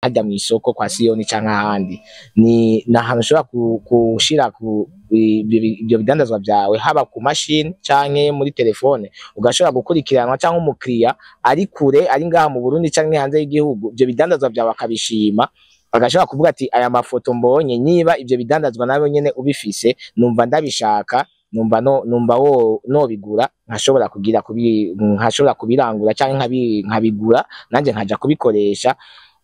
hajya mu isoko kwa Siyoni canke ahandi ni nahantu ushobora kushira ku ibyo bidandazwa byawe haba ku machine canke muri telefone ugashobora gukurikiranwa canke umukiriya ari kure ari ngaha mu Burundi canke hanze y'igihugu ibyo bidandazwa byawe akabishima agashobora kuvuga ati aya mafoto mbonye niba ibyo bidandazwa nawe nyene ubifise numva ndabishaka numva no bigura nkashobora kugira nkashobora kubirangura canke nkabigura nanje nkaja kubikoresha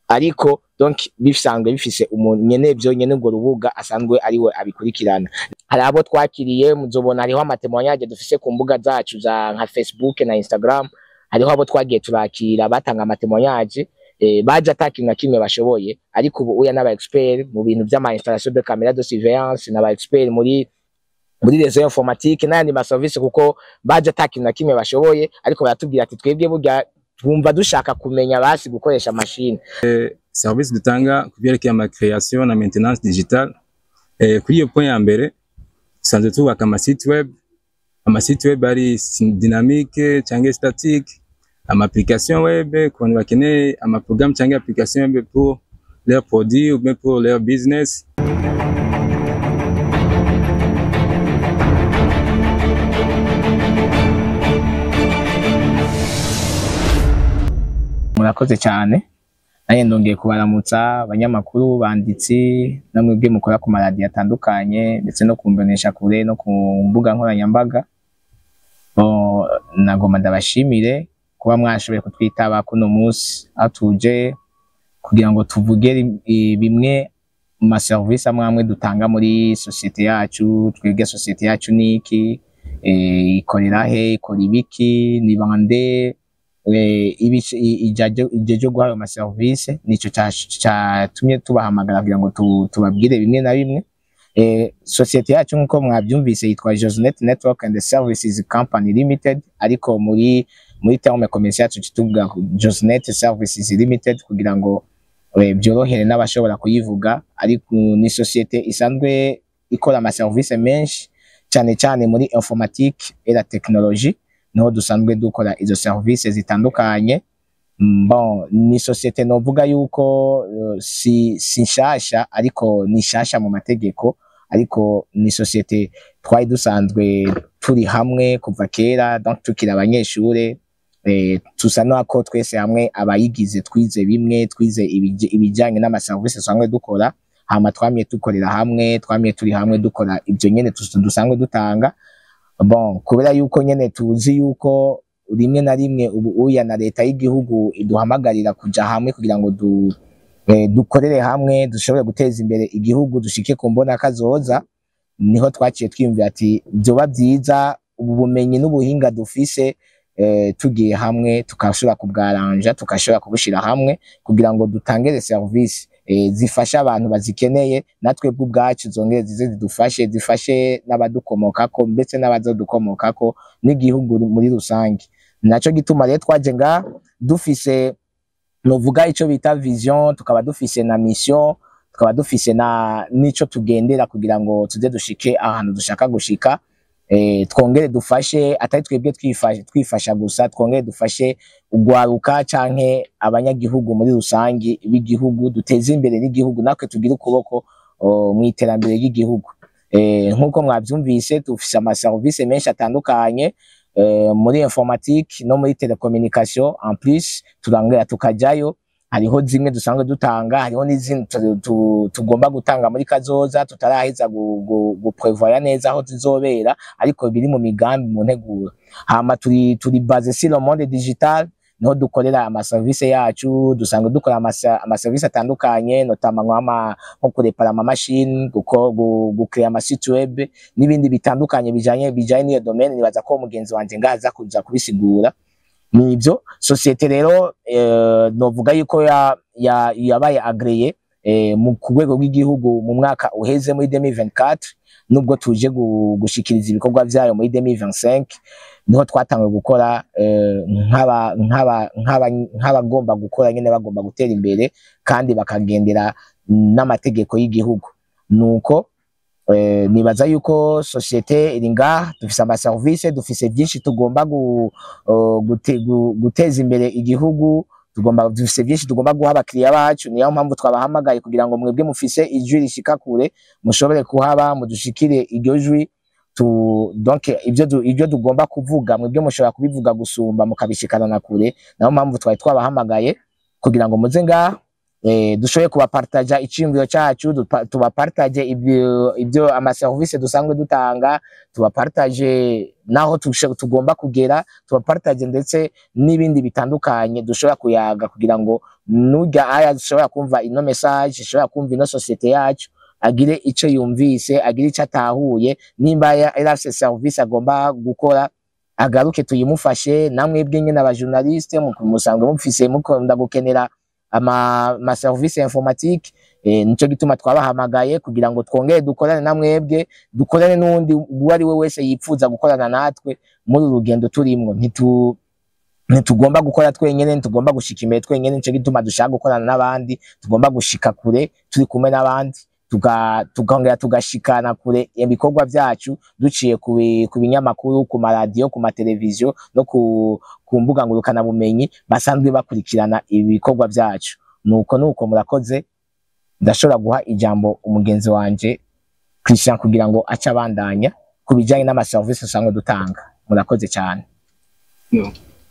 ariko donc bisanzwe bifise umuntu nyene byo nyene ngo rubuga asanzwe ari we abikurikirana hari abo twakiriye muzobona hariho amatemonyage dufise ku mbuga zacu za nka Facebook na Instagram hariho abo twagiye turakira batanga amatemonyage baje atakintu na kimwe bashoboye ariko ubu uya n'aba expert mu bintu by'ama installation de caméra de surveillance n'aba expert muri les informatique n'andi ma service kuko baje atakintu na kimwe bashoboye ariko baratubwira ati twebwe burya twumva dushaka kumenya basi gukoresha machine service dutanga kubyerekeye ama création na maintenance digitale kuri iyo point ya mbere sanze tubaka ama site web ari dynamique cyangwa statique ama application web qu'on bakeneye ama programme cyangwa application web pour leurs produits ou bien pour leur business. Murakoze cyane naye ndongeye kubaramutsa abanyamakuru banditsi namwe mukora ku maradiyo atandukanye ndetse no kumbonesha kure no ku mbuga nkoranyambaga nagomba ndabashimire kuba mwashoboye kutwitaba kuno munsi atuje kugira ngo tuvuge bimwe mu ma service amwe dutanga muri societe yacu twebwe societe yacu niki ikorera he ikora ibiki ni bande ijeje guhayo ma service nico cyatumye tubahamagara kugira ngo tubabwire bimwe na bimwe societe yacu nkuko mwabyumvise yitwa Josnet Network and Services Company Limited ariko muri terme commercial tuvuga Josnet Services Limited kugira ngo byorohere n'abashobora kuyivuga ariko ni societe isanzwe ikora ama service menshi cyane muri informatique et la technologie no dusanzwe dukora izo service zitandukanye ni societe novuga yuko si nshasha ariko ni nshasha mu mategeko ariko ni societe twari dusanzwe turi hamwe kuva kera donc tukira abanyeshure tusa nako twese hamwe abayigize twize bimwe twize ibijyanye n'ama service dusanzwe dukora hama twamye tukorera hamwe twamye turi hamwe dukora ibyo nyene dusanzwe dutanga kubera yuko nyene tuzi yuko rimwe na rimwe ubu uya na leta y'igihugu iduhamagarira kuja hamwe kugira ngo dukorere hamwe dushobore guteza imbere igihugu dushike ku mbona kazoza niho twaciye twiyumvira ati byoba byiza ubu bumenyi n'ubuhinga dufise tugiye hamwe tukashobora kubwaranja tukashobora kubushira hamwe kugira ngo dutangere service zifasha abantu bazikeneye natwe bw'ubwacu zongere zifashe n'abadukomokako ndetse n'abazodukomokako n'igihugu muri rusange naco gituma rero twaje nga dufise novuga ico bita vision tukaba dufise na mission tukaba dufise na nico tugendera kugira ngo tuze dushike ahantu dushaka gushika twongere dufashe atari twebwe twifasha gusa twongere dufashe ugwaruka canke abanyagihugu muri rusangi b'igihugu duteze imbere n'igihugu nakwe tugira ukuboko mu iterambere ry'igihugu nkuko mwabyumvise dufise ama service menshi atandukanye muri informatique no muri telecommunication en plus turangera tukajayo hariho zimwe dusanzwe dutanga hariho n'izindi tugomba gutanga muri kazoza tutaraheza guprevoya neza aho zizobera ariko biri mu migambi mu nteguro hama turi base sur le monde digital niho dukorera ama service yacu dusanzwe dukora ama service atandukanye notamment nko kurepara ama machine gucreate ama site web n'ibindi bitandukanye bijanye n'iyo domaine nibaza ko mugenzi wanje ngaza kuza kubisigura nibyo societe rero novuga yuko yabaye agreye mu rwego rw'igihugu mu mwaka uheze muri 2024 nubwo tuje gushikiriza ibikorwa byayo muri 2025 niho twatangiye gukora nk'abagomba gukora nyene bagomba gutera imbere kandi bakagendera n'amategeko y'igihugu nuko nibaza yuko societe iringa dufise ama service dufise byinshi tugomba guteza imbere igihugu dufise byinshi tugomba guha abakiriya bacu, niyo mpamvu twabahamagaye kugira ngo mwebwe mufise ijwi rishika kure mushobore kuhaba mudushikire iryo jwi donc ibyo tugomba kuvuga mwebwe mushobora kubivuga gusumba mukabishikana na kure. Nayo mpamvu twari twabahamagaye kugira ngo muze ngaha dushoboye kubapartaja iciyumviro cyacu, tubapartaje ibyo amaservice dusanzwe dutanga, tubapartaje naho tugomba kugera, tubapartaje ndetse n'ibindi bitandukanye dushobora kuyaga kugira ngo nujya aya dushobora kumva ino message, dushobora kumva ino societe yacu agire ico yumvise, agire ico atahuye, nimba yarafise service agomba gukora agaruke tuyimufashe. Namwe bwe nyene aba journaliste musanzwe mufise mukunda gukenera ama service informatique, nico gituma twabahamagaye kugira ngo twongere dukorane namwebwe, dukorane n'undi uwari we wese yipfuza gukorana natwe muri urugendo turimwo. Ntitugomba gukora twenyene, ntitugomba gushika imbere twenyene, nico gituma dushaka gukorana n'abandi, tugomba gushika kure turi kumwe n'abandi, tukongera tugashikana kure ibikorwa byacu duciye ku binyamakuru, ku maradiyo, ku mateleviziyo no ku mbuga ngurukana bumenyi basanzwe bakurikirana ibikorwa byacu. Nuko murakoze. Ndashobora guha ijambo umugenzi wanje Christian kugira ngo aca abandanya kubijanye n'amaservice usanzwe dutanga. Murakoze cyane.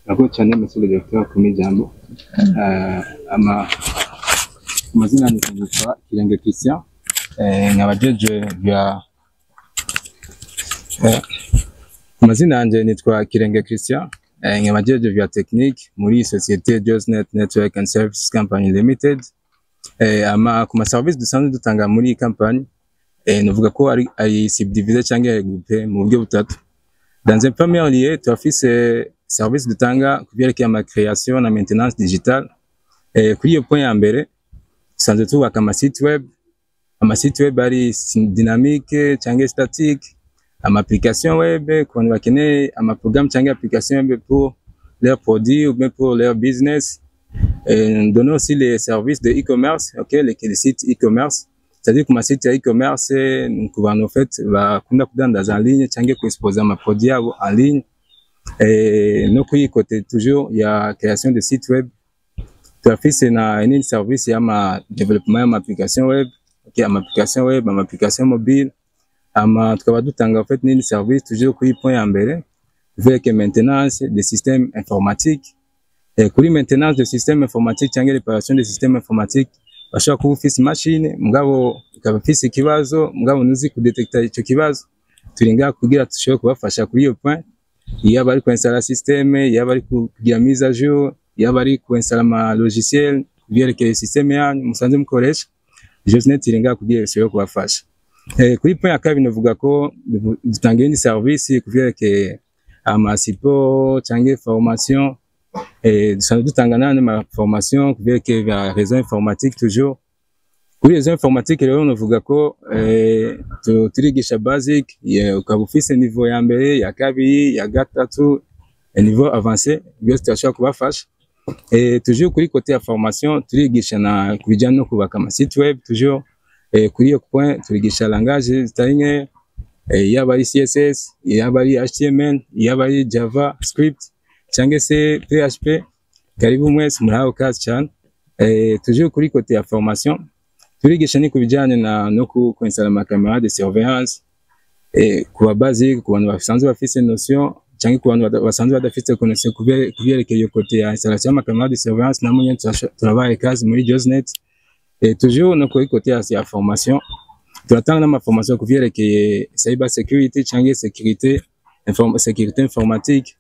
Nako cyane monsieur le directeur ku mijambo. Amazina ni Kirenge Christian. Nkabajeje bya amazina yanje nitwa Kirenge Christian, nkabajeje bya technique muri societe Josnet Network and Services Company Limited. Kuma service dusanzwe dutanga muri company, nuvuga ko ari subdivisé cyangwa regroupé mu buryo butatu. Dans un premier lieu, twafise service dutanga kubyerekeye ama création na maintenance digitale. Kuri iyo point ya mbere dusanzwe tubaka ama site web. Amasite web ari dynamique cyangwa statique, ama application web qu'on va connaître, ama programme cyangwa application web pour leurs produits ou bien pour leur business. Nous donnons aussi les services de e-commerce, OK, les sites e-commerce. C'est-à-dire que ma site e-commerce, nous pouvons en fait va dans en ligne cyangwa exposer ma produit en ligne. Et nous côté toujours il y a création de sites web. Tu as fait un service il y a ma développement ma application web. Okay, ama application web, ama application mobile, tukaba dutanga en fait ni service toujours kuri point ya mbere avec maintenance des systèmes informatiques. Et kuri maintenance des systèmes informatiques cyangwa réparation des systèmes informatiques, bashaka kuba ufise machine mugabo ukaba ufise ikibazo mugabo nuzi kudetecta ico kibazo, turinga kugira tushobore kubafasha kuri iyo point. Iyo bari kuinstalla système, iyo bari kugira mise à jour, iyo bari kuinstalla ama logiciel, vyerekeye système yanyu musanze mukoresha, Josnet irenga kugira ishoyo kubafasha. Kuri point ya kabiri navuga ko dutanga indi service kuvyerekeye ama support cyangwa formation. Dusanzwe dutanga n'ama formation kuvyerekeye vya réseau informatique toujours. Kuri réseau informatique rero navuga ko turigisha basic, ukaba ufise niveau ya mbere, ya kabiri, ya gatatu, niveau avancé, byose turashobora kubafasha. Toujours kuri côté ya formation turigisha na kubijana no kubaka ama site web toujours. Kuri iyo point turigisha langage zitanye, yaba ari CSS, yaba ari HTML, yaba ari JavaScript cyangwa se PHP. Karibu mwese muraho kazi cyane. Toujours kuri côté ya formation turigisha ni kubijanye na no kuinstalla ama caméra de surveillance, kuba basic ku bantu basanzwe bafise notion cyangwa ku bantu basanzwe badafite connection kubyerekeye iyo côté ya installation ama caméra de surveillance. Namwe turabaye kazi muri Josnet. Toujours no kuri côté ya formation turatanga n'ama formation kubyerekeye cyber security cyangwa sécurité informatique.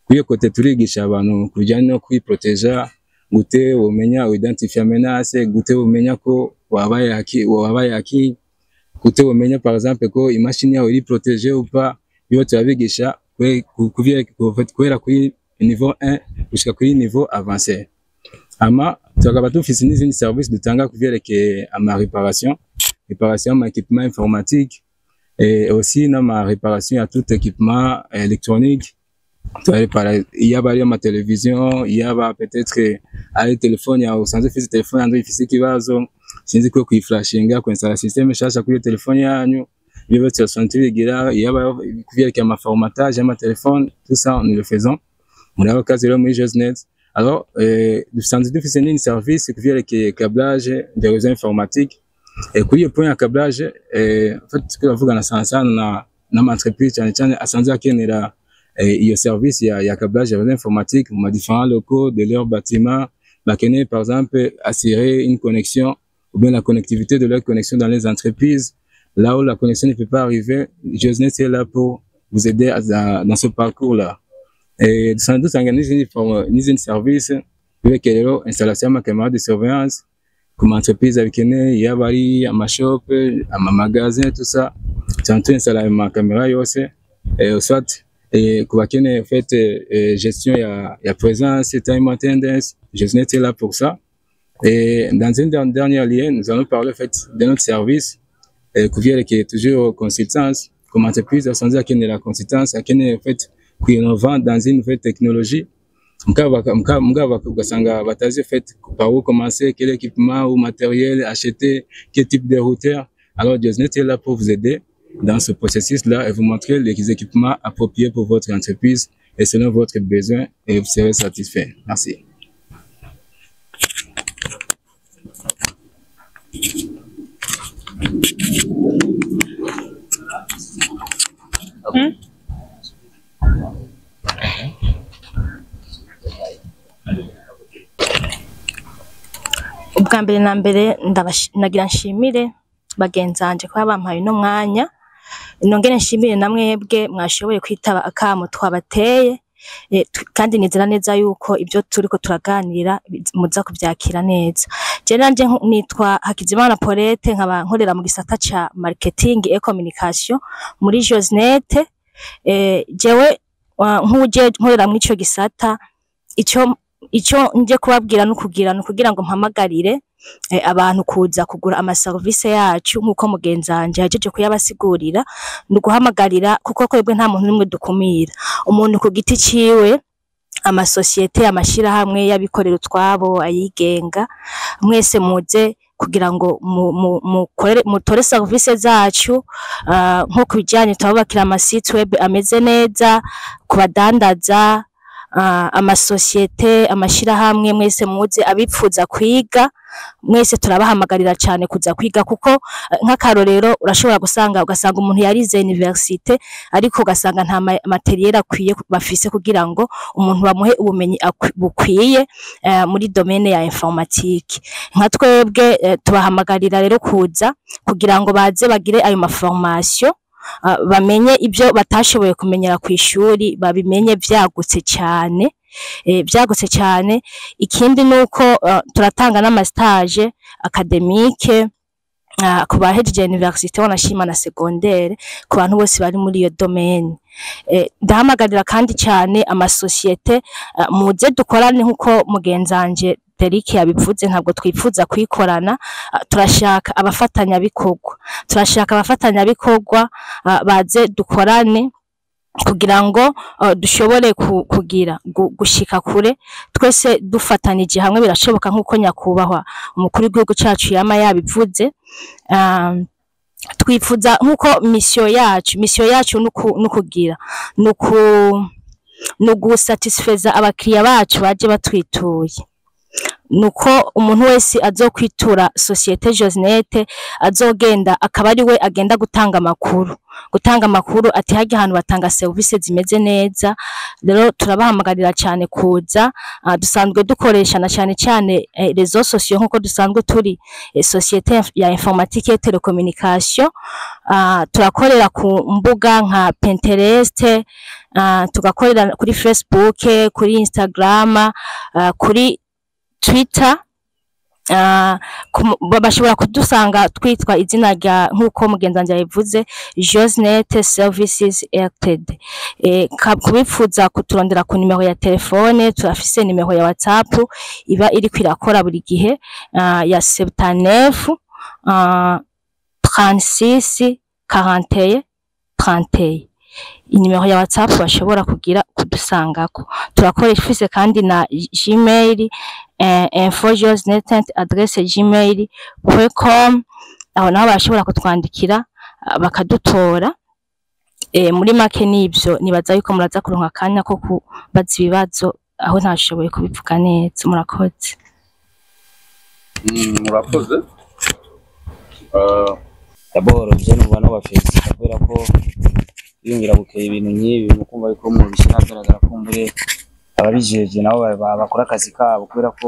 Kuri côté turigisha abantu kubijyanye no kwiproteger, gute umenya identifier menace, gute umenya ko wabaye haki, gute umenya par exemple ko imashini yawe iri protéger ou pas. Yo turabigisha kubera kuri niveau 1 gushika kuri niveau avancé. Tukaba dufise n'izindi service dutanga kuvyerekeye ama réparation ama équipement informatique, et aussi n'ama réparation à tout équipement électronique. Il y a ma télévision, il y a peut-être un téléphone, il y a usanze ufise telefone yandu ifise ikibazo, sinzi ko kuyiflashinga kuinstalla système shasha kuri telefone yanyu, biba turasantibigira. Il y a kuvyerekeye ama formatage ama téléphone, tout ça nous le faisons. Muri abo kazi rero muri Josnet Alors dusanzwe dufise n'indi service kuvyerekeye câblage des réseaux informatiques. Et kuri iyo point ya câblage en fait turavugana sana na entreprise cyane asanze akenera iyo service ya câblage des réseaux informatiques mu différents locaux de leur bâtiment, bakeneye par exemple assurer une connexion ou bien la connectivité de leur connexion dans les entreprises. Là où la connexion ne peut pas arriver, JOSNET est là pour vous aider dans ce parcours-là. Et sans doute, organiser une service avec l'installation de caméras de surveillance, comme entreprise avec il y a bari, à shop, à magasin, tout ça. Tantôt installer ma caméra aussi, et soit pour en fait gestion il y a présence, time attendance, JOSNET est là pour ça. Et dans une dernière ligne, nous allons parler en fait de notre service. Qui est toujours consultance, comme entreprise, sans dire qu'il y a la consultance, qu'il y a en fait, qui innovant dans une nouvelle technologie. Ugasanga batazi fait par où commencer, quel équipement ou matériel acheter, quel type de routeur. Alors, JOSNET est là pour vous aider dans ce processus-là et vous montrer les équipements appropriés pour votre entreprise et selon votre besoin et vous serez satisfait. Merci. Ubwa mbere na mbere nagira nshimire bagenzanje kwa bampaye no mwanya nongere nshimire namwebwe mwashoboye kwitaba akamo twabateye kandi nizera neza yuko ibyo turiko turaganira muza kubyakira neza. Je nanje nitwa Hakizimana Paulette nkaba nkorera mu gisata ca marketing et communication muri JOSNET. Jewe nkuje nkorera muri ico gisata ico nje kubabwira no kugira ngo mpamagarire abantu kuza kugura ama service yacu nkuko mugenzanje yajeje kuyabasigurira nuguhamagarira kuko kwebwe nta muntu nimwe dukumira umuntu ku giti ciwe ama societe amashira hamwe yabikorera utwabo ayigenga mwese muze kugira ngo mutore service zacu nko kubijanye twabakira ama site web ameze neza kubadandaza ama societe amashira hamwe mwese muze abipfuza kwiga mwese turabahamagarira cyane kuza kwiga kuko nk'akarorero urashobora ugasanga umuntu yarize universite ariko ugasanga nta materiel akwiye bafise kugira ngo umuntu bamuhe ubumenyi bukwiye muri domaine ya informatique. Nka twebwe tubahamagarira rero kuza kugira ngo baze bagire ayo ma formation bamenye ibyo batashoboye kumenyera ku ishuri babimenye vyagutse cyane. Vyagutse cyane. Ikindi nuko turatanga n'ama stage academique ku bahejeje université wanashima na secondaire ku bantu bose bari muri iyo domaine. Ndahamagarira kandi cyane ama societe muze dukorane nkuko mugenzanje Derek yabivuze ntabwo twifuza kwikorana turashaka abafatanya bikorwa baze dukorane kugira ngo dushobore kugira gushika kure twese dufatanije hamwe birashoboka nkuko nyakubahwa umukuru w'igihugu cacu yama yabivuze. Twifuza nkuko mission yacu nukugira nugu satisfeza abakiriya bacu baje batwituye nuko umuntu wese azokwitura societe JOSNET azogenda akaba ari we agenda gutanga makuru ati hagi ahantu batanga service zimeze neza. Rero turabahamagarira cyane kuza dusanzwe dukoresha na cyane réseaux sociaux nkuko dusanzwe turi societe ya informatique et télécommunication. Turakorera ku mbuga nka Pinterest, tugakorera kuri Facebook, kuri Instagram, kuri Twitter. Bashobora kudusanga twitwa izina rya nkuko mugenzanje yabivuze JOSNET Services Ltd. Kubifuza kuturondera ku nimero ya telefone turafise nimero ya WhatsApp iba iri kwirakora buri gihe ya 79 36 41 31. Inimero ya WhatsApp bashobora kugira kudusangako. Turakoresha kandi na Gmail info.josnet adresse gmail.com aho naho bashobora kutwandikira bakadutora. Muri make nibyo nibaza yuko muraza kuronka kanya ko kubaza ibibazo aho ntashoboye kubivuga neza. Murakoze. Murakoze. D'abord je numva no bafise kubera ko yingira bukeye ibintu nk'ibi mukumva yuko mu bishira agaragara kumbure ababijeje nabo bakora akazi kabo kubera ko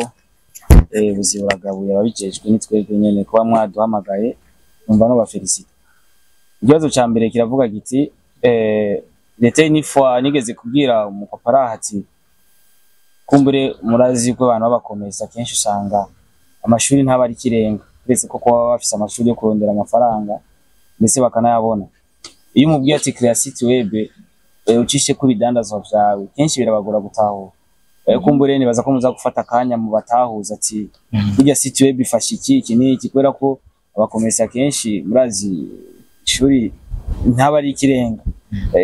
ubuzima buragabuye ababijejwe nitwebwe nyene kuba mwaduhamagaye numva no bafelicite. Ikibazo ca mbere kiravuga giti leta ni fois nigeze kubwira umupapara ati kumbure murazi ko abantu babakomeza kenshi usanga amashuri ntaba ari kirenga uretse ko kuba bafise amashuri yo kurondera amafaranga ndetse bakanayabona. Iyo umubwiye ati create site web ucishe ku bidandazwa vyawe kenshi birabagora gutahura. Kumbure nibaza ko muza gufata akanya mu batahuza ati burya site web ifasha iki n'iki kubera ko abakomeza kenshi murazi ishuri ntaba ari kirenga.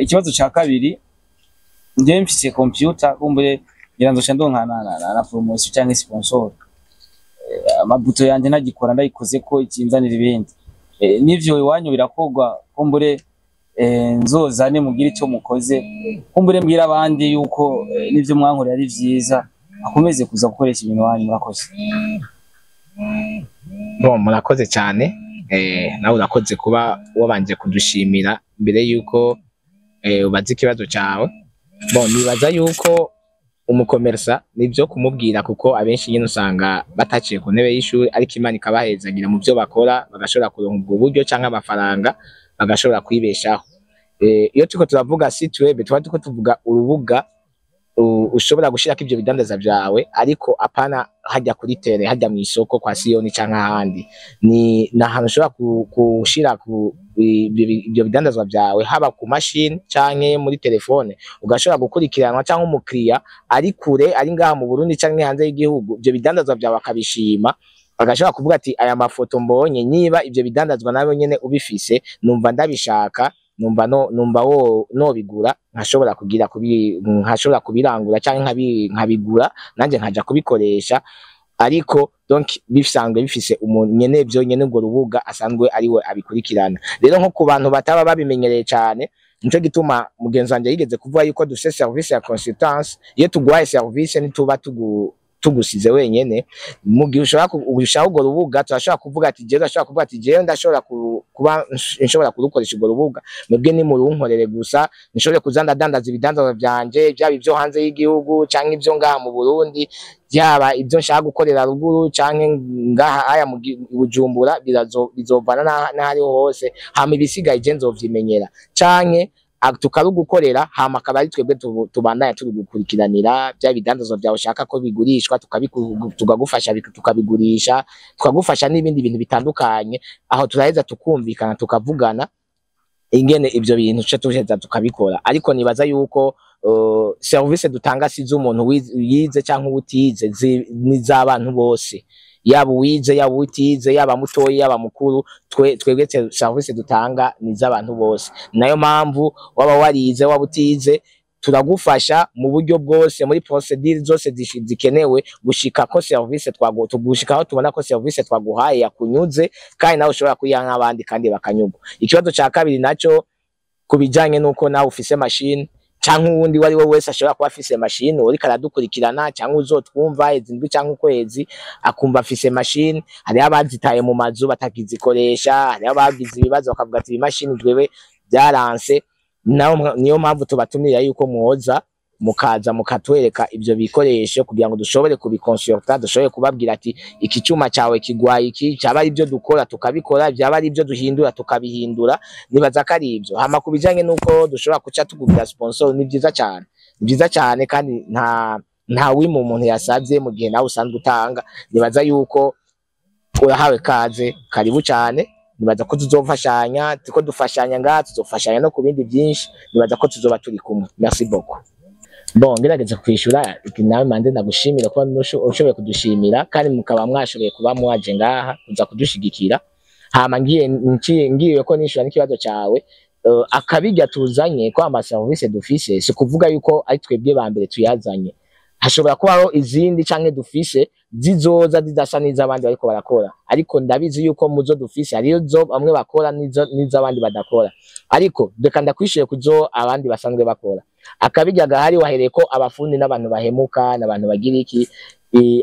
Ikibazo ca kabiri nje mfise computer kumbure ngiranzo ndonka na promotion cyangwa sponsor amabuto yanje nagikora ndayikoze ko ikinzanira ibindi nivyo iwanyu birakogwa kumbure nzozane mugira icyo mukoze kumbure mbwira abandi yuko nivyo mwankore ari vyiza akomeze kuza gukoresha ibintu wanyu. Murakoze. Murakoze cyane nawe urakoze kuba wabanje kudushimira mbere yuko ubaza ikibazo cyawe. Nibaza yuko umukomersa nibyo kumubwira kuko abenshi nyine usanga bataciye ku ntebe y'ishuri ariko Imana ikabahezagira mu byo bakora bagashobora kuronka ubwo buryo cyangwa amafaranga bagashobora kwibeshaho. Iyo turiko turavuga site web tuba tuvuga urubuga ushobora gushirako ivyo bidandaza vyawe ariko apana hajya kuri tere hajya mu isoko kwa Siyoni canke ahandi. Ni nahantu ushobora kushira ivyo bidandazwa vyawe haba ku machine canke muri telefone ugashobora gukurikiranwa canke umukiriya ari kure ari ngaha mu Burundi canke hanze y'igihugu ivyo bidandazwa vyawe akabishima agashobora kuvuga ati aya mafoto mbonye niba ivyo bidandazwa nawe nyene ubifise numva ndabishaka numva no bigura nkashobora kugira nkashobora kubirangura canke nkabigura nanje nkaja kubikoresha ariko donc bisanzwe bifise umuntu nyene byo nyene ubwo rubuga asanzwe ari we abikurikirana. Rero nko ku bantu bataba babimenyereye cyane nico gituma mugenzi wanje yigeze kuvuga yuko dufise service ya consultance. Iyo tugwaye service nituba tugusize wenyene mu gihe ushaka ubwo rubuga turashobora kuvuga ati jewe ndashobora kuba nshobora kurukoresha ubwo rubuga mwebwe ni murunkorere gusa nshobore kuzanda dandaza ibidandazwa vyanje byaba ivyo hanze y'igihugu canke ivyo ngaha mu Burundi byaba ivyo nshaka gukorera ruguru canke ngaha aya mu Bujumbura bizovana n'ahariho hose hama ibisigaye je nzovyimenyera canke tukarugukorera hama akaba ari twebwe tubandanya turi gukurikiranira bya bidandazwa byawe ushaka ko bigurishwa tukagufasha tukabigurisha tukagufasha n'ibindi bintu bitandukanye aho turaheza tukumvikana tukavugana ingene ivyo bintu cyo tuheza tukabikora. Ariko nibaza yuko service dutanga sizo umuntu yize cyangwa ubutize ni z'abantu bose yaba uwize yaba utize yaba mutoyi yaba mukuru twebwe service dutanga ni z'abantu bose. Nayo mpamvu waba warize waba utize turagufasha mu buryo bwose muri procedure zose zikenewe gushika ko service tugushikaho tubona ko service twaguhaye yakunyuze kandi nawe ushobora kuyiha abandi kandi bakanyugwa. Ikibazo ca kabiri naco kubijanye nuko nawe ufise machine canke uwundi wari we wese ashobora kuba afise machine uri karadukurikirana canke uzotwumva izindwi canke ukwezi akumva afise machine. Hari abazitaye mu mazu batakizikoresha, hari abagize ibibazo bakavuga ati machine twebe byaranse. Niyo mpamvu tubatumira yuko muhoza mukaza mukatwereka ivyo bikoresho kugira ngo dushobore kubikonsulta dushobore kubabwira ati iki cyuma cyawe kigwaye iki cyaba ari byo dukora tukabikora byaba ari byo duhindura tukabihindura. Nibaza ko ari ivyo hama kubijanye nuko dushobora kuca tugugira sponsor ni byiza cyane kandi nta wima umuntu yasabye mu gihe nawe usanzwe utanga. Nibaza yuko urahawe kaze karibu cyane. Nibaza ko tuzofashanya tuko dufashanya ngaha tuzofashanya no kubindi byinshi. Nibaza ko tuzoba turi kumwe. Merci beaucoup. Ngerageze kwishura nawe mande nagushimira ko ushoboye kudushimira kandi mukaba mwashoboye kuba mwaje ngaha kuza kudushigikira. Hama ngiye ko nishura n'ikibazo cyawe akabijya tuzanye ko ama service dufise si kuvuga yuko ari twebwe ba mbere tuyazanye. Hashobora kubaho izindi canke dufise zizoza zidasa n'izabandi bariko barakora ariko ndabizi yuko muzo dufise ariyo zo bamwe bakora n'izabandi badakora ariko reka ndakwishuye kuzo abandi basanzwe bakora. akabirya gahari wahereye ko abafundi n'abantu bahemuka n'abantu bagira iki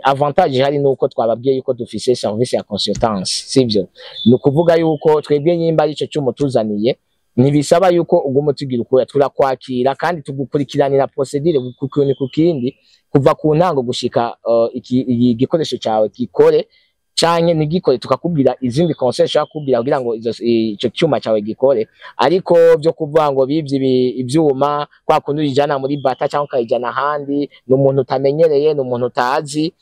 avantage hari nuko twababwiye yuko dufise service ya consultance sivyo ni ukuvuga yuko twebwe nyimba ari ico cyumo tuzaniye ntibisaba yuko ugomba tugira ukora turakwakira kandi tugukurikiranira procedure ku kindi kuva ku ntango gushika iki gikoresho cyawe gikore canke nigikore tukakubwira izindi conseil shaka kubwira kugira ngo ico cyuma cyawe gikore ariko byo kuvuga ngo bivye ivyuma kwa kundi ujana muri bata cyangwa kayijana handi n'umuntu utamenyereye n'umuntu utazi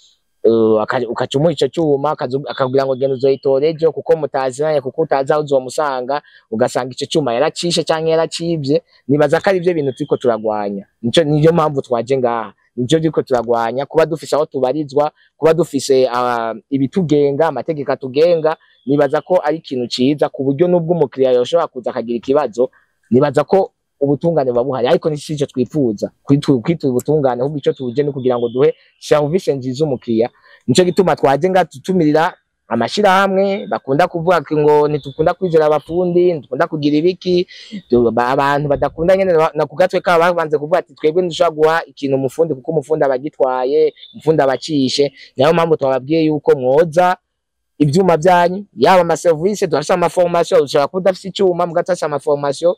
ukacumuha ico cyuma akakubwira ngo genda uzoyitorejo kuko mutaziranye kuko utazi aho uzomusanga ugasanga ico cyuma yaracishe canke yaracivye nibaza ko ari byo bintu turiko turagwanya niyo mpamvu twaje ngaha nico diko turagwanya kuba dufise aho tubarizwa kuba dufise ibitugenga amategeko atugenga nibaza ko ari ikintu ciza ku buryo nubwo umukiriya yoshobora kuza akagira ikibazo nibaza ko ubutungane babuhari ariko nisico twifuza kwitura ubutungane ahubwo ico tuje ni kugira ngo duhe service nziza umukiriya nico gituma twaje nga tutumirira amashira hamwe bakunda kuvuga ngo nitukunda kwizera abafundi nitukunda kugira ibiki abantu badakunda nyene na kugatwe ka babanze kuvuga ati twebwe ndushaka guha ikintu umufundi kuko umufundi abagitwaye umufundi abacishe nayo mpamvu twababwiye yuko mwoza ivyuma byanyu yaba ama service turasha ama formation ushaka kudafise icyuma mugatasha ama formation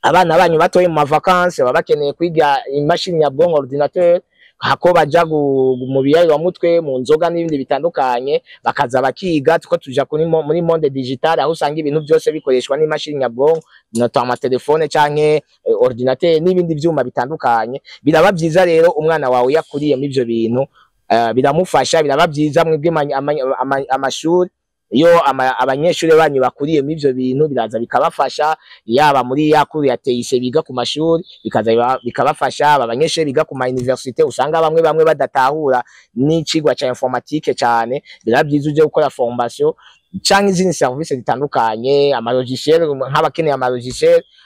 abana banyu batoye mu vacances baba bakeneye kwiga imashini ya bwonko ordinateur hako baja mu biyayi wa mutwe mu nzoga n'ibindi bitandukanye bakaza bakiga tuko tuja muri monde digital aho usanga ibintu byose bikoreshwa n'imashini ya bwonko noto ama telefone canke ordinateur n'ibindi vyuma bitandukanye biraba byiza rero umwana wawe yakuriye mu ivyo bintu biramufasha biraba byiza mwebwe amashuri iyo abanyeshuri banyu bakuriye mu ivyo bintu biraza bikabafasha yaba muri yakuru yateyise biga ku mashuri bikaza bikabafasha abanyeshuri biga ku ma université usanga bamwe badatahura n'icigwa ca informatique cyane birabyiza uje gukora formation canke izindi service zitandukanye amalogiciel nk'abakeneye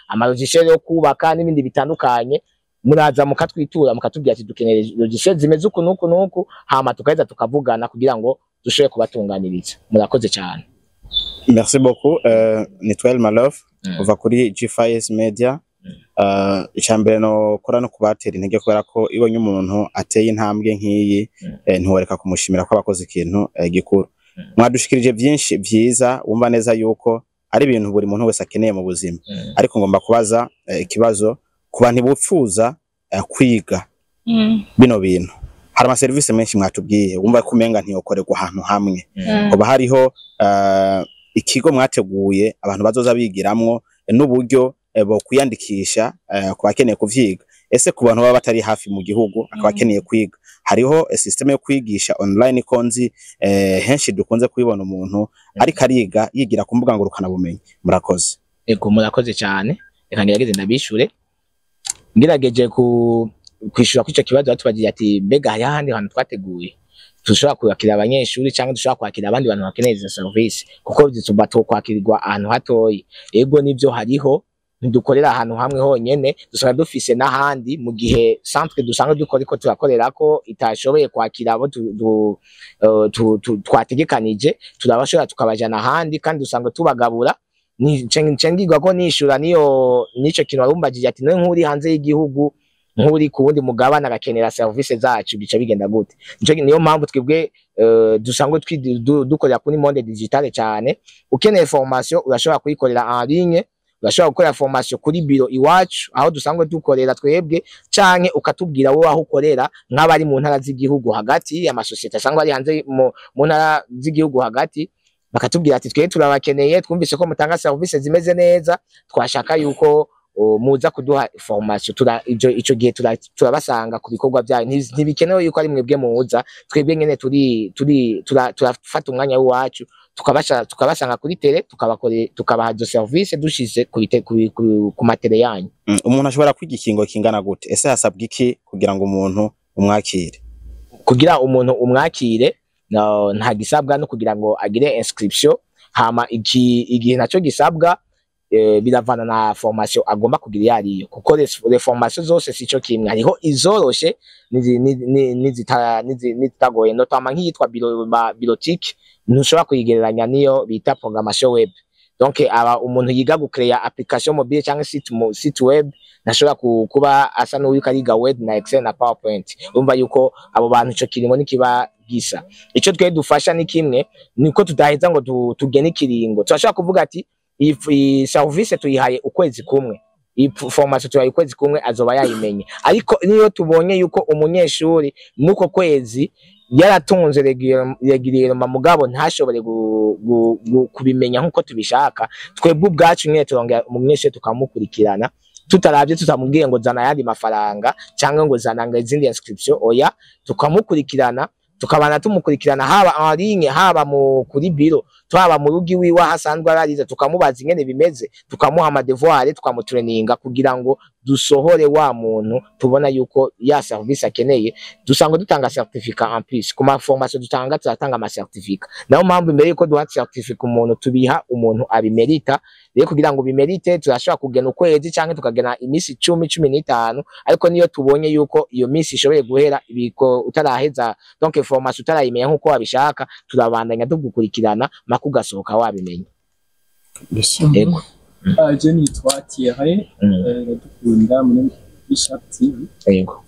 amalogiciel yo kubaka n'ibindi bitandukanye muraza mukatwitura mukatubwira ati dukeneye logiciel zimeze uku nuku hama tukaheza tukavugana kugira ngo dushoboye kubatunganiriza murakoze cyane. Merci beaucoup Nitwel Malove uva kuri G5S Media icambere no kora no kubatera intege kubera ko ibonye umuntu ateye intambwe nkiyi ntiworeka kumushimira ko abakoze ikintu gikuru mwadushikirije byinshi byiza wumva neza yuko ari ibintu buri muntu wese akeneye mu buzima ariko ngomba kubaza ikibazo ku bantu bupfuza kwiga bino bintu hari ama service menshi mwatubwiye wumva ko umenga ntiyokorerwa ahantu hamwe kuba hariho ikigo mwateguye abantu bazoza bigiramwo n'uburyo bo kuyandikisha ku bakeneye kuvyiga ese ku bantu baba batari hafi mu gihugu akaba akeneye kwiga hariho system yo kwigisha online konzi henshi dukunze kubibona umuntu ariko ariga yigira ku mbuga ngurukana bumenyi murakoze ego murakoze cyane reka ngerageze ndabishure ngirageje kwishura kwico kibazo batubagiye ati mbega hari ahandi hantu twateguye dushobora kwakira abanyeshuri cyangwa dushobora kwakira abandi bantu bakeneye izo service kuko bituma kwakirwa ahantu hatoyi ego nivyo hariho ntidukorera ahantu hamwe honyene dusanga dufise n'ahandi mu gihe centre dusanga dukoriko turakorerako itashoboye kwakira abo twategekanije turabashobora tukabajana ahandi kandi dusanga tubagabura ncengirwa ko nishura nico kintu warumbagije ati no nkuri hanze y'igihugu nkuri ku wundi mugabana agakenera service zacu bica bigenda gute niyo mpamvu twebwe dusanga dukorera kuri monde digital cyane ukeneye formation urashobora kuyikorera en ligne urashobora gukora formation kuri biro iwacu aho dusanga dukorera twebwe canke ukatubwira wowe aho ukorera nk'abari mu ntara z'igihugu hagati amasosiyete asanga ari hanze mu ntara z'igihugu hagati bakatubwira ati twe turabakeneye twumvise ko mutanga service zimeze neza twashaka yuko muza kuduha formation ico gihe turabasanga ku bikorwa byayo ntibikenewe yuko ari mwebwe muza twebwe nyene turafata umwanya wacu tukabasanga kuri tele tukabaha do service dushize ku matere yanyu. Umuntu ashobora kwiga ikingo kingana gute ese hasabwa iki kugira ngo umuntu umwakire? Kugira umuntu umwakire nta gisabwa no kugira ngo agire inscription hama igihe naco gisabwa biravana na formation agomba kugira yariyo kuko les formations zose sico kimwe hariho izoroshe nizitagoye notama nk'iyitwa bilotique ntushobora kuyigereranya niyo bita programmation web donc aba umuntu yiga gucreate application mobile cyangwa site web ntashobora kuba asa n'uwiko ariga Word na Excel na PowerPoint. Urumva yuko abo bantu ico kiringo nikiba gisa. Ico twe dufasha ni kimwe, niko tudaheza ngo tugene ikiringo. Turashobora kuvuga ati iyi service tuyihaye ukwezi kumwe, iyi formation tuyihaye ukwezi kumwe azoba yayimenye. Ariko niyo tubonye yuko umunyeshuri muko kwezi yaratunze regiriyeroma mugabo ntashobore kubimenya nkuko tubishaka, twebwe ubwacu nyene turongera umunyeshuri tukamukurikirana tutaravye, tutamubwiye ngo zana yandi mafaranga cyangwa ngo zana ngo izindi inscription, oya tukamukurikirana, tukabana tumukurikirana haba en ligne, haba kuri biro, twaba mu rugi wiwe hasanzwe ararize, tukamubaza ingene bimeze, tukamuha ama devoir, tukamutraininga kugira ngo dusohore wa muntu tubona yuko ya service akeneye. Dusanga dutanga certificat en plus kuma formation dutanga, turatanga ama certificat. Naho mpamvu imbere yuko duha certificat umuntu tubiha umuntu abimerita. Rero kugira ngo bimerite turashobora kugena ukwezi canke tukagena imisi 10-15, ariko niyo tubonye yuko iyo misi ishoboye guhera ibiko utaraheza, donc formation utarayimenya nkuko wabishaka, turabandanya tugukurikirana makugasohoka wabimenye. Ego. Je nitwa Thierry, dukunda muri Bishop TV. Ego.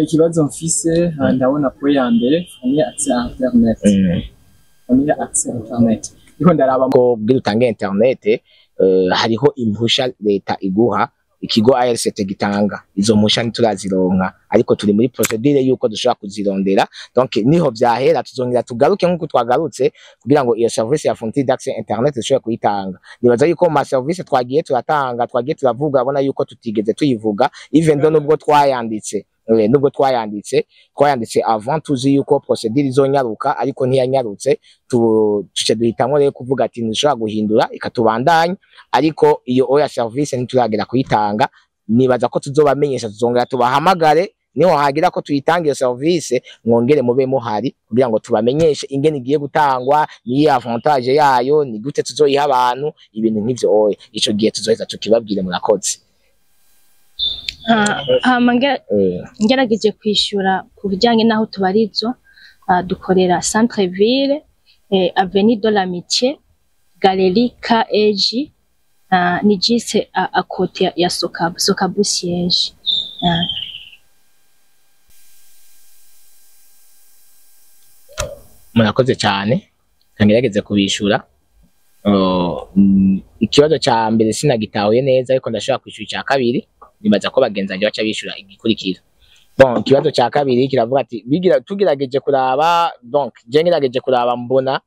Ikibazo mfise ndabona ko ya mbere ni access internet. Ni access internet. Iko ndaraba ko bwirutanga internet, hariho impusha leta iguha, ikigo ARCT gitanga. Izo mpusha ntiturazironka, ariko turi muri procedure yuko dushobora kuzirondera. Donc niho vyahera tuzongera tugaruke nkuko twagarutse kugira ngo iyo service ya fourniture d'accès internet ishobore kuyitanga. Nibaza yuko ma service twagiye turatanga, twagiye turavuga, abona yuko tutigeze tuyivuga, even though nubwo twayanditse avant tuzi yuko procedure izonyaruka, ariko ntiyanyarutse. Tuce duhitamwo rero kuvuga ati nishobora guhindura ikatubandanya, ariko iyo oya service ntituragera kuyitanga. Nibaza ko tuzobamenyesha, tuzongera tubahamagare niho hagira ko tuyitanga iyo service, mwongere mube muhari kugira ngo tubamenyeshe ingene igiye gutangwa, ni avantage yayo, ni gute tuzoyiha abantu, ibintu nk'ivyo oya. Ico gihe tuzoheza tukibabwire murakoze. Ngerageje kwishura ku bijyanye naho tubarizo, dukorera Centre Ville, Avenue de l'Amitié, Galerie KEG, ni juste à côté ya Sokabu siège. Murakoze cyane, kangerageze kubishura. Ikibazo ca mbere sinagitahuye neza, ariko ndashobora kwishura cya kabiri. Nibaza ko bagenzanje baca bishura igikurikira. Bon, ikibazo cya kabiri kiravuga ati tugerageje kuraba, donc je ngerageje kuraba mbona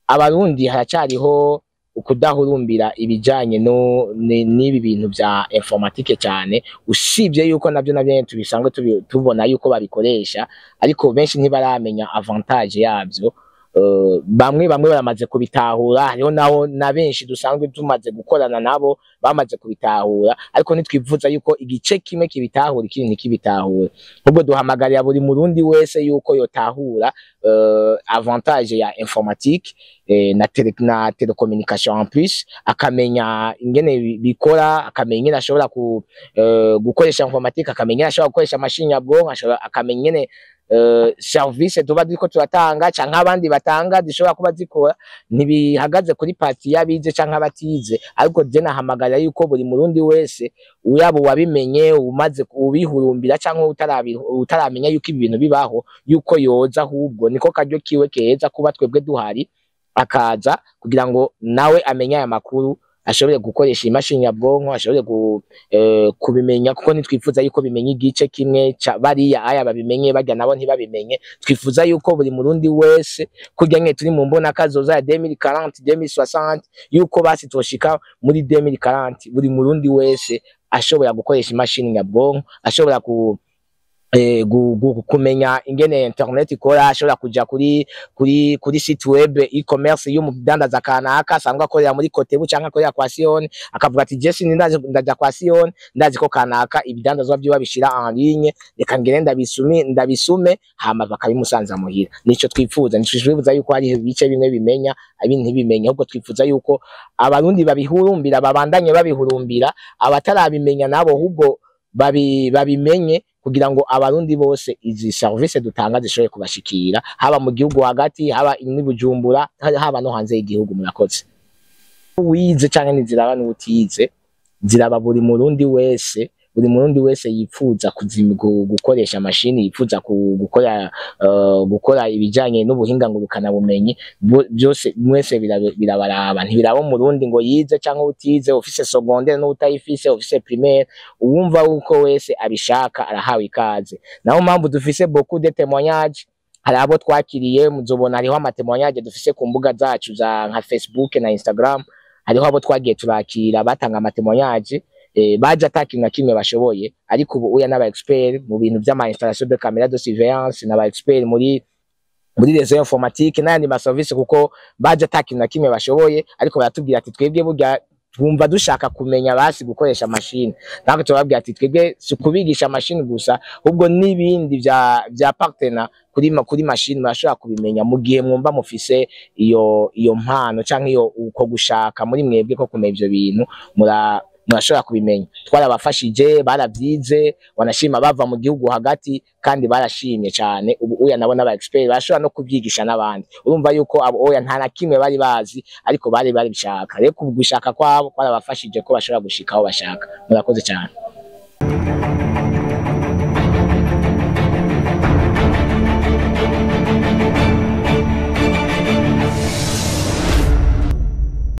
abarundi haracariho ukudahurumbira ibijanye n'ibi bintu vya informatique cyane, usibye yuko navyo tubisanzwe tubona yuko babikoresha, ariko benshi ntibaramenya avantage yavyo. Bamwe baramaze kubitahura, hariho naho na benshi dusanzwe tumaze gukorana nabo bamaze kubitahura, ariko nitwivuza yuko igice kimwe kibitahura ikindi ntikibitahure. Ubwo duhamagarira buri murundi wese yuko yotahura avantage ya informatique na telecommunication en plus, akamenya ingene bikora, akamenya ingene ashobora gukoresha informatique, akamenya ingene ashobora gukoresha machine nyabwonko, akamenya ingene service tuba duko turatanga canke abandi batanga zishobora kuba zikora ntibihagaze kuri parti yabize canke abatize. Ariko je nahamagarira yuko buri murundi wese uyabo wabimenye, umaze kubihurumbira canke utaramenya yuko ibi bintu bibaho, yuko yoza, ahubwo niko karyo kiwe keza kuba twebwe duhari, akaza kugira ngo nawe amenye aya makuru, ashobore gukoresha imashini nyabwonko, ashobore kubimenya, kuko nitwifuza yuko bimenya igice kimwe bariya aya babimenye, barya nabo ntibabimenye. Twifuza yuko buri murundi wese kurya nke turi mu mbona kazoza ya 2040 2060, yuko basi toshika muri 2040 buri murundi wese ashobora gukoresha imashini nyabwonko, ashobora kumenya ingene internet ikora, ashobora kuja kuri site web e-commerce y'umudandaza kanaka asanzwe akorera muri Kotebu canke akorera kwa Sion, akavuga ati je ndaja kwa Sion, ndazi ko kanaka ibidandazwa byo babishira en ligne, reka ngire ndabisume hama bakabimusanza muhira. Nico twifuza, twifuza yuko hari ibice bimwe bimenya ibindi ntibimenya, ahubwo twifuza yuko abarundi babihurumbira, babandanye babihurumbira, abatarabimenya nabo ahubwo babimenye, kugira ngo abarundi bose izi service dutanga zishobore kubashikira, haba mu gihugu hagati, haba ni Bujumbura, haba no hanze y'igihugu. Murakoze. Wize canke niziraba n'utize, ziraba buri murundi wese buri murundi wese yipfuza gukoresha mashini, yipfuza gukora ibijanye n'ubuhinga ngurukana bumenyi, byose mwese birabaraba. Ntibiraba umurundi ngo yize canke utize, ufise secondaire n'utayifise, ufise primaire, uwumva uko wese abishaka arahawe ikaze. Naho mpamvu dufise beaucoup de témoignages, hari abo twakiriye, muzobona hariho amatémoignage dufise ku mbuga zacu za nka Facebook na Instagram, hariho abo twagiye turakira batanga amatémoignage baje atakintu na kimwe bashoboye, ariko ubu uya n'aba expert mu bintu by'ama installation de caméra de surveillance, n'aba expert muri les informatique n'andi ma service, kuko baje atakintu na kimwe bashoboye, ariko baratubwira ati twebwe burya twumva dushaka kumenya basi gukoresha mashini. Ntabwo tubabwira ati twebwe sukubigisha mashini gusa, ubwo n'ibindi bya partner kuri mashini bashobora kubimenya mu gihe mwumva mufise iyo mpano canke iyo uko gushaka muri mwebwe ko kumenya ivyo bintu murashobora kubimenya. Twarabafashije, baravyize, wanashima bava mu gihugu hagati kandi barashimye cyane. Ubu uya nabo n'aba expert bashobora no kubyigisha n'abandi. Urumva yuko abo oya nta na kimwe bari bazi, ariko bari bishaka. Rero kubgushaka kwabo kwarabafashije ko bashobora gushika aho bashaka. Murakoze cyane.